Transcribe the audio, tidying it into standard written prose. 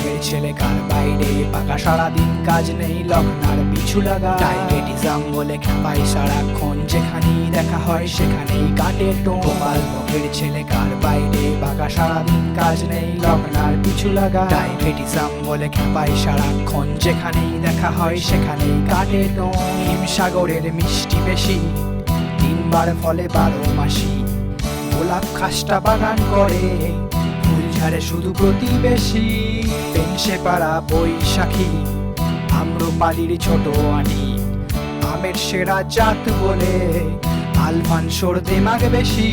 বকের ছেলে কার বাইরে পাকা সারাদিন কাজ নেই লগ্নার পিছু লাগা ডায়াবেটিজম বলে খেপাই সারাক্ষণ যেখানেই দেখা হয় সেখানেই কাটে টোপাল বকের ছেলে কার বাইরে পাকা সারাদিন কাজ নেই লগ্নার পিছু লাগা ডায়াবেটিজম বলে খেপাই সারাক্ষণ যেখানেই দেখা হয় সেখানেই কাটে হিমসাগরের মিষ্টি বেশি তিনবার ফলে 12 মাসি গোলাপ খাসটা বাগান করে ফুল ঝাড়ে শুধু প্রতিবেশী পেনসে পাড়া বৈশাখী আম্রপালির ছোট আনি আমের সেরা জাত বলে আলফানসোর দেমাগ বেশি।